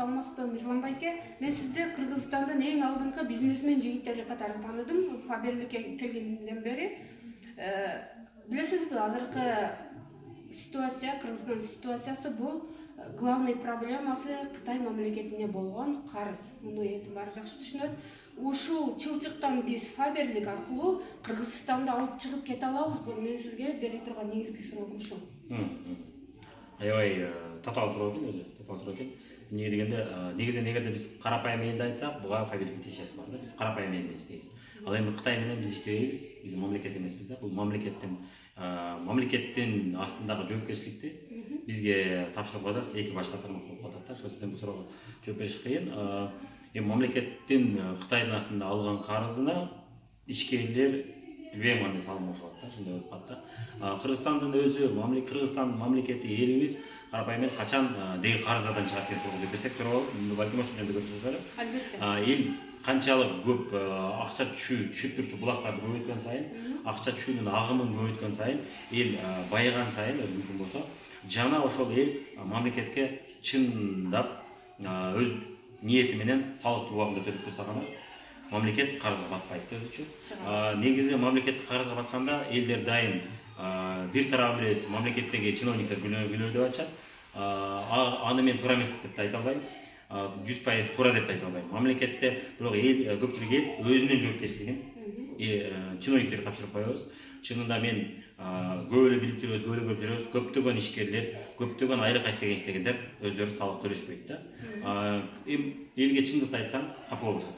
саламатсызбы Мирлан байке? Мен сизди Кыргызстандан эң алдыңкы бизнесмен жигиттери катары тааныдым. Фаберликке келгенден бери. Билесизби, азыркы ситуация, Кыргызстан ситуациясы бул главный проблемасы Кытай мамлекетине болгон карыз. Муну элдин баары жакшы түшүнөт. Ушул чылчыктан биз Фаберлик аркылуу Кыргызстанды алып чыгып кете алабызбы? Мен сизге бере турган негизги суроом ушул. Аябай татаал суроо экен өзү, татаал суроо экен. Эмнеге дегенде, негизинен эгерде биз карапайым элди айтсак, буга Фаберликтин тиешеси бар да. Биз карапайым эл менен иштейбиз. Ал эми Кытай менен биз иштебейбиз. Биз мамлекет эмеспиз да. Бул мамлекеттин астындагы жоопкерчиликти бизге тапшырып атабыз. Эки башка тармак болуп атат да. Ошол үчүн бул суроого жооп бериш кыйын. Эми мамлекеттин Кытайдын астында алган карызына ишкерлер веманы салмашып атат да, ошондой болуп калат да. Кыргызстандын өзү, Кыргызстан мамлекети элибиз карапайым эл качан деги карыздардан чыгат деген суроого жооп берсек туурабы, балким ошол жөнүндө көрсөтүш керек. Албетте. Эл канчалык көп акча түшүп турчу булактарды көбөйткөн сайын, акча түшүүнүн агымын көбөйткөн сайын, эл байыган сайын өзү мүмкүн болсо, жана ошол эл мамлекетке чындап өз ниети менен салыктуу убагында төлөп турса гана мамлекет карызга батпайт өзүчө. Негизи мамлекет карызга батканда элдер дайым бир тарабы эле мамлекеттеги чиновниктер күнөөдөп ачат. Аны мен туура эмес деп айта албайм. 100% туура деп айта албайм. Мамлекетте бирок эл көпчүлүк эл өзүнүн жоопкерчилигин чиновниктерге тапшырып коебуз. Чынында мен көп эле билип жүрөбүз, көп эле көрүп жүрөбүз. Көптөгөн ишкерлер, көптөгөн айрык иштегендер өздөрү салык төлөшпөйт да. Элге чындыкты айтсам, капа болушат.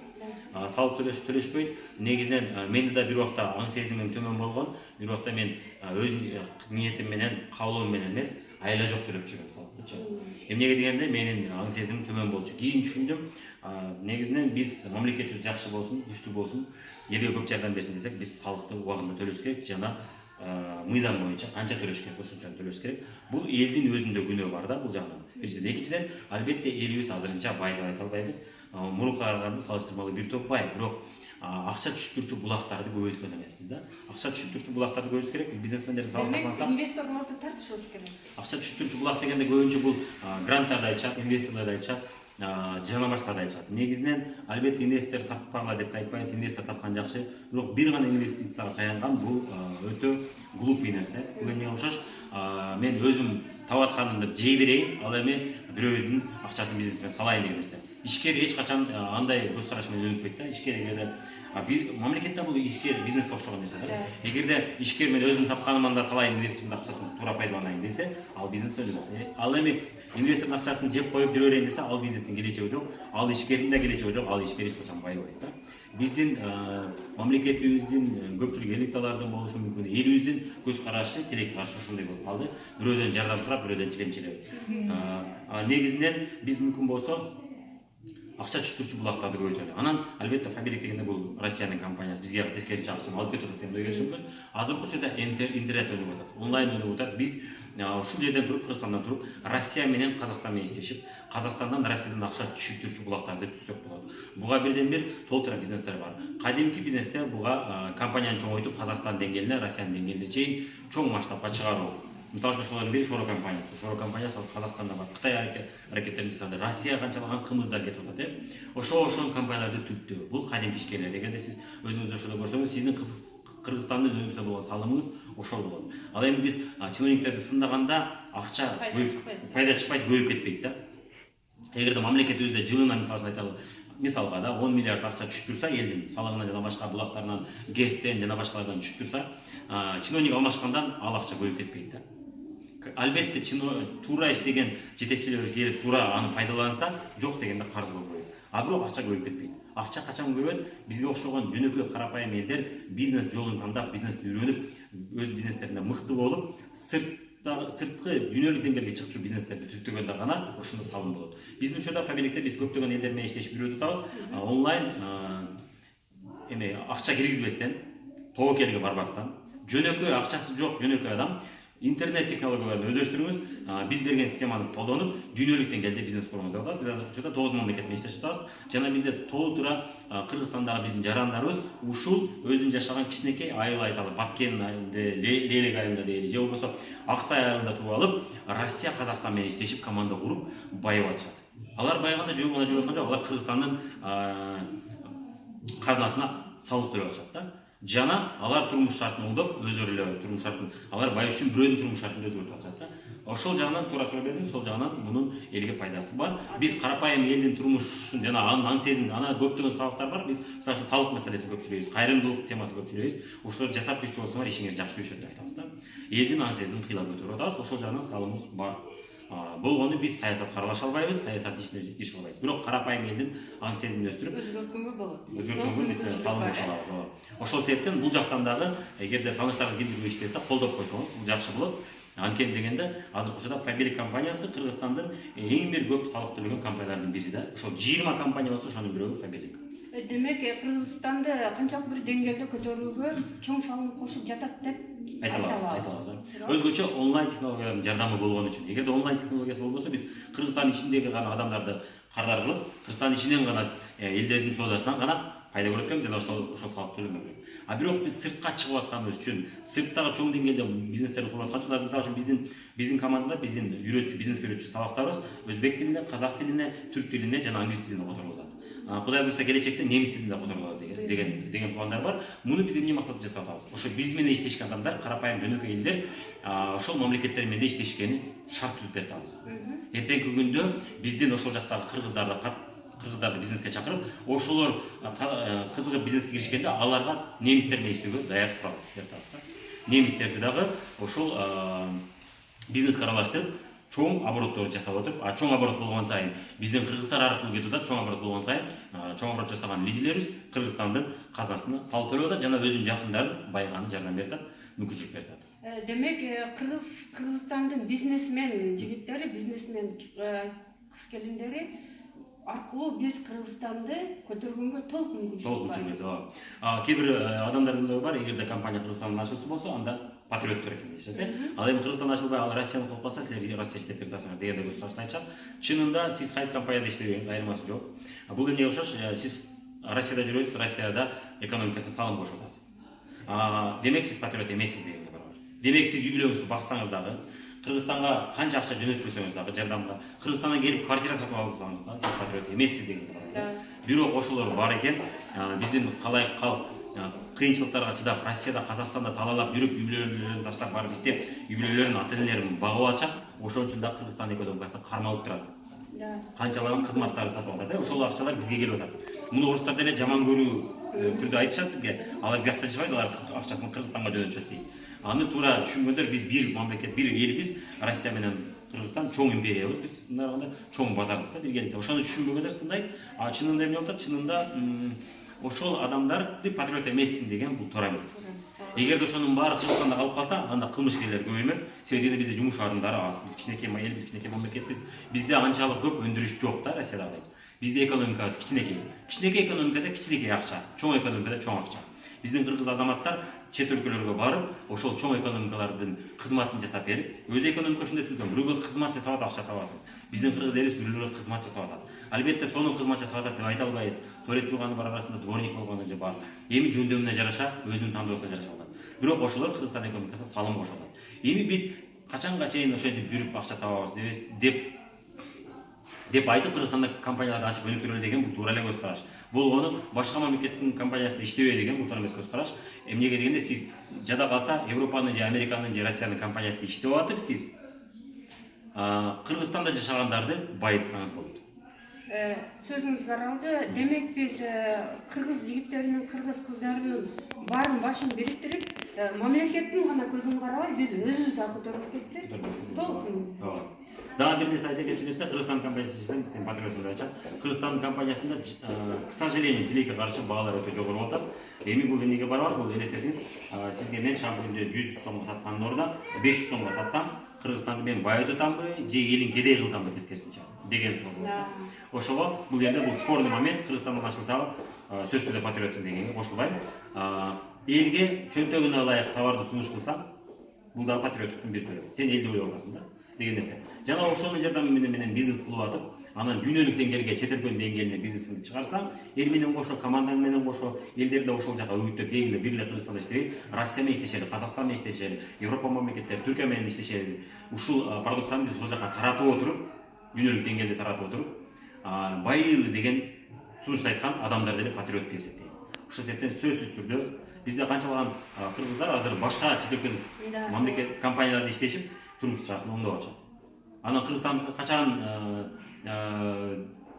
Салык төлөшпөйт. Негизинен менде да бир убакта аң сезимим төмөн болгон. Бир убакта мен өз ниетим менен, каалоом менен эмес, айла жок төлөп жүрөм салыкты. Эмнеге дегенде менин аң сезимим төмөн болчу. Кийин түшүндүм, негизинен биз мамлекетибиз жакшы болсун, күчтүү болсун, элге көп жардам берсин десек, биз салыкты убагында төлөш керек жана мыйзам боюнча канча төлөш керек, ошончо төлөш керек. Бул элдин өзүндө күнөө бар да бул жагынан. Биринчиден, экинчиден, албетте элибиз азырынча бай деп айта албайбыз. Мурунку караганда салыштырмалуу бир топ бай, бирок акча түшүп турчу булактарды көбөйткөн эмеспиз да. Акча түшүп турчу булактарды көбөйтүш керек, бизнесмендерди салыктырмаса. Инвесторлорду тартышыбыз керек. Акча түшүп турчу булак дегенде көбүнчө бул гранттарды айтышат, инвесторлорду айтышат, жана башкаларды айтышат. Негизинен албетте инвестор тартпагыла деп айтпайбыз, инвестор тарткан жакшы, бирок бир гана инвестицияга таянган бул өтө глупый нерсе. Бул эмнеге окшош? Мен өзүм таап атканымды жей берейин, ал эми бирөөдүн акчасын бизнесиме салайын деген нерсе. Ишкер эч качан андай көз караш менен өнүкпөйт да. Ишкер эгерде мамлекетте бул ишкер бизнеске окшогон нерсе да. Эгерде ишкер мен өзүм тапканымдан да салайын, инвестордун акчасын туура пайдаланайын десе, ал бизнес өнүгөт. Ал эми инвестордун акчасын жеп коюп жүрө берейин десе, ал бизнестин келечеги жок, ал ишкердин да келечеги жок, ал ишкер эч качан байыбайт да. Биздин мамлекетибиздин көпчүлүк элиталардын болушу мүмкүн, элибиздин көз карашы, тилекке каршы ушундай болуп калды. Бирөөдөн жардам сурап, бирөөдөн чилемчилеп. Негизинен биз мүмкүн болсо акча түшүп турчу булактарды көбөйтөлү. Анан албетте Фаберлик дегенде бул Россиянын компаниясы, бизге тескерисинче акчаны алып кетип атат деп ойлош мүмкүн. Азыркы учурда интернет өнүгүп атат, онлайн өнүгүп атат. Биз ушул жерден туруп, Кыргызстандан туруп, Россия менен Казакстан менен иштешип, Казакстандан Россиядан акча түшүп турчу булактарды түзсөк болот. Буга бирден бир толтура бизнестер бар. Кадимки бизнестер буга компанияны чоңойтуп, Казакстан деңгээлине, Россиянын деңгээлине чейин чоң масштабка чыгаруу. Мисалы үчүн ошолордун бири Шоро компаниясы. Шоро компаниясы Казакстанда бар. Кытай аракеттерин жасады. Россия канчалаган кымыздар кетип атат, ошол компанияларды түптү. Бул кадимки ишкерлер. Эгерде сиз өзүңүз ошондо көрсөңүз, сиздин Кыргызстандын өзүнө болгон салымыңыз ошол болот. Ал эми биз чиновниктерди сындаганда акча пайда чыкпайт, көбөйүп кетпейт да. Эгерде мамлекет өзү жылына мисалы айталы, мисалга да 10 миллиард акча түшүп турса, элдин салыгынан жана башка булактарынан, ГЭСтен жана башкалардан түшүп турса, чиновник алмашкандан ал акча көбөйүп кетпейт да. Албетте туура иштеген жетекчилер келип туура аны пайдаланса, жок дегенде карыз болбойбуз. Бирок акча көбөйүп кетпейт. Акча качан көбөйөт? Бизге окшогон жөнөкөй карапайым элдер бизнес жолун тандап, бизнести үйрөнүп, өз бизнестеринде мыкты болуп, сырткы дүйнөлүк деңгээлге чыгчу бизнестерди түптөгөндө гана ошондо салым болот. Биздин учурда Фаберликте биз көптөгөн элдер менен иштешип жүрүп атабыз. Онлайн акча киргизбестен, тобокелге барбастан, жөнөкөй акчасы жок жөнөкөй адам интернет технологияларын өздөштүрүңүз, биз берген системаны колдонуп, дүйнөлүк деңгээлде бизнес курууңузга болот. Биз азыркы учурда 9 мамлекет менен иштешип атабыз. Жана бизде толтура Кыргызстандагы биздин жарандарыбыз ушул өзүн жашаган кичинекей айыл айталы, Баткен, Лелек айылында дейли, же болбосо Аксай айылында туруп алып, Россия, Казакстан менен иштешип, команда куруп, байып атышат. Алар байганда жөн гана жүрүп аткан жок, алар Кыргызстандын казынасына салык төлөп атышат да. Жана алар турмуш шартын оңдоп, өздөрү эле турмуш шартын, алар бай үчүн бирөөнүн турмуш шартын өзгөртүп атышат да. Ошол жагынан туура суроо бердиң, сол жагынан мунун элге пайдасы бар. Биз карапайым элдин турмушун жана анын сезимин, ана көптөгөн сабактар бар. Биз мисалы үчүн салык маселесин көп сүйлөйбүз, кайрымдуулук темасын көп сүйлөйбүз. Ошолорду жасап жүрчү болсоңор ишиңер жакшы жүрүшөт деп айтабыз да. Элдин аң сезимин кыйлап көтөрүп атабыз. Ошол жагынан салымыбыз бар. Болгону биз саясатка аралаша албайбыз, саясат ишине киришип албайбыз. Бирок карапайым элдин аң сезимин өстүрүп, өзгөрткөнгө болот. өзгөрткөнгө биз салым кошо алабыз. Ошол себептен бул жактан дагы эгерде тааныштарыңыз кимдир иш иштесе, колдоп койсоңуз бул жакшы болот. Анткени дегенде азыркы учурда Фаберик компаниясы Кыргызстандын эң бир көп салык төлөгөн компаниялардын бири да. Ошол 20 компания болсо ошонун бирөөгү Фаберик. Демек, Кыргызстанды канчалык бир деңгээлде көтөрүүгө чоң салым кошуп жатат деп айтабыз. Өзгөчө онлайн технологиялардын жардамы болгон үчүн. Эгерде онлайн технологиясы болбосо, биз Кыргызстан ичиндеги гана адамдарды кардар кылып, Кыргызстан ичинен гана элдердин соодасынан гана пайда көрөт экенбиз, жана ошол салык төлөмөк. А бирок биз сыртка чыгып атканыбыз үчүн, сырттагы чоң деңгээлде бизнестерди куруп аткан үчүн, мисалы үчүн биздин командада биздин бизнеске үйрөтчү сабактарыбыз өзбек тилине, казак тилине, түрк тилине жана англис тилине которулуп атат. Кудай буйрса келечекте немис тилинде которулат деген пландар бар. Муну биз эмне максатта жасап атабыз? Ошо биз менен иштешкен адамдар, карапайым жөнөкөй элдер ошол мамлекеттер менен иштешкени шарт түзүп берип атабыз. Эртеңки күндө биздин ошол жактагы кыргыздарды бизнеске чакырып, ошолор кызыгып бизнеске киришкенде аларга немистер менен иштөөгө даяр курал берип атабыз да. Немистерди дагы ошол бизнеске аралаштырып, чоң оборотторду жасап отуруп, чоң оборот болгон сайын биздин кыргыздар аркылуу кетип атат, чоң оборот болгон сайын чоң оборот жасаган лидерлерибиз Кыргызстандын казынасына салык төлөп атат жана өзүнүн жакындарын байыгааны жардам берип атат, мүмкүнчүлүк берип атат. Демек, Кыргызстандын бизнесмен жигиттери, бизнесмен кыз келиндери аркылуу биз Кыргызстанды көтөргөнгө толук мүмкүнчүлүк бар. Кээ бир адамдардын ойу бар, эгерде компания Кыргызстанда ачылса болсо, анда патриоттор экен дешет. Ал эми Кыргызстанда ачылбай, ал Россияны кылып калса, силер Россия иштеп берип атасыңар дегенде көз карашты айтышат. Чынында сиз кайсы компанияда иштебеңиз, айырмасы жок. Бул эмнеге окшош? Сиз Россияда жүрөсүз, Россияда экономикасына салым кошуп атасыз. Демек сиз патриот эмессиз дегенге барабар. Демек сиз үй бүлөңүздү баксаңыз дагы, Кыргызстанга канча акча жөнөтпөсөңүз дагы жардамга, Кыргызстандан келип квартира сатып алсаңыз дагы сиз патриот эмессиз дегенге барабар. Бирок ошолор бар экен, биздин калайык калп кыйынчылыктарга чыдап, Россияда, Казакстанда талаалап жүрүп, үй бүлөлөрүн таштап барып иштеп, үй бүлөлөрүнүн ата-энелерин багып атышат, ошон үчүн да Кыргызстан экономикасы кармалып турат. Канчалаган кызматтарды сатып атат, ошол акчалар бизге келип атат. Муну орустар деле жаман көрүү түрдө айтышат бизге. Алар биякта жашабайт, алар акчасын Кыргызстанга жөнөтүшөт дейт. Аны туура түшүнгөндөр, биз бир мамлекет, бир элбиз, Россия менен Кыргызстан чоң империябыз, биз мындай кандай чоң базарбыз да биргеликте. Ошону түшүнбөгөндөр сындайт. Чынында эмне болуп атат? Чынында ошол адамдарды патриот эмессиң деген бул туура эмес. Эгерде ошонун баары Кыргызстанда калып калса, анда кылмышкерлер көбөймөк. Себеби бизде жумуш орундары аз. Биз кичинекей элбиз, кичинекей мамлекетпиз. Бизде анчалык көп өндүрүш жок да Россиядагы. Бизде экономикабыз кичинекей. Кичинекей экономикада кичинекей акча, чоң экономикада чоң акча. Биздин кыргыз азаматтар чет өлкөлөргө барып, ошол чоң экономикалардын кызматын жасап берип, өз экономика ушундай түзүлгөн, бирөөгө кызмат жасап атат, акча табасың. Биздин кыргыз элибиз бирөөлөргө кызмат жасап атат. Албетте сонун кызмат жасап атат деп айта албайбыз. Туалет жууганы бар арасында дворник болгону же бар. Эми жөндөмүнө жараша, өзүнүн тандоосуна жараша алат. Бирок ошолор Кыргызстан экономикасына салым кошуп атат. Эми биз качанга чейин ошентип жүрүп акча табабыз деп айтып Кыргызстанда компанияларды ачып өнүктүрөлү деген бул туура эле көз караш. Болгону башка мамлекеттин компаниясында иштебей деген бул туура эмес көз караш. Эмнеге дегенде сиз жада калса Европанын же Американын же Россиянын компаниясында иштеп атып сиз Кыргызстанда жашагандарды байытсаңыз болот. Сөзүңүзгө аралжы. Демек биз кыргыз жигиттеринин, кыргыз кыздарынын баарын башын бириктирип, мамлекеттин гана көзүн карабай, биз өзүбүз да көтөрүп кетсек, толук. Дагы бир нерсе айта кетчү нерсе, Кыргызстан компаниясы десем, сен патриотсың деп айтышат. Кыргызстан компаниясында, к сожалению, тилекке каршы баалар өтө жогору болуп атат. Эми бул эмнеге барабар? Бул элестетиңиз, сизге мен шампуньду 100 сомго саткандын ордуна 500 сомго сатсам, Кыргызстанды мен байытамбы же элин кедей кылтамбы тескерисинче деген суроо болот. Ошого бул жерде бул спорный момент, Кыргызстандан ачылса сөзсүз түрдө патриотсың дегенге кошулбайм. Элге чөнтөгүнө ылайык товарды сунуш кылсаң, бул да патриоттуктун бир түрү. Сен элди ойлоп атасың да деген нерсе. Жана ошонун жардамы менен бизнес кылып атып, анан дүйнөлүк деңгээлге, чет өлкөнүн деңгээлине бизнесиңди чыгарсаң, эл менен кошо, командаң менен кошо, элдерди ошол жака үгүттөп, келгиле бир эле Кыргызстанда иштебей, Россия менен иштешели, Казакстан менен иштешели, Европа мамлекеттери, Түркия менен иштешели, ушул продукцияны биз ошол жака таратып отуруп, дүйнөлүк деңгээлде таратып отуруп, байыры деген сунушту айткан адамдар деле патриот деп эсептейм. Ошол себептен сөзсүз түрдө бизде канчалаган кыргыздар азыр башка чет элден мамлекет компанияларда иштешип турмуш жагын оңдоп атышат. Анан Кыргызстандыкы качан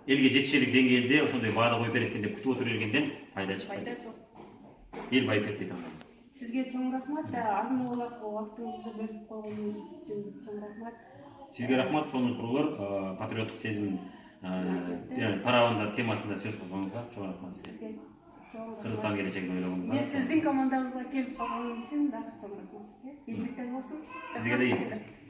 элге жетишерлик деңгээлде ошондой баада коюп берет экен деп күтүп отура бергенден пайда чыкпайт. Пайда жок. Эл байып кетпейт андан. Сизге чоң рахмат. Азын аулак убактыңызды бөлүп койгонуңуз үчүн чоң рахмат. Сизге рахмат. Сонун суроолор, патриоттук сезим тарабында темасында сөз козгонуңузга чоң рахмат сизге. Кыргызстан келечегин ойлогонуңузга. Мен сиздин командаңызга келип калганым үчүн дагы чоң рахмат сизге. Ийгиликтер болсун. Сизге да ийгиликтер.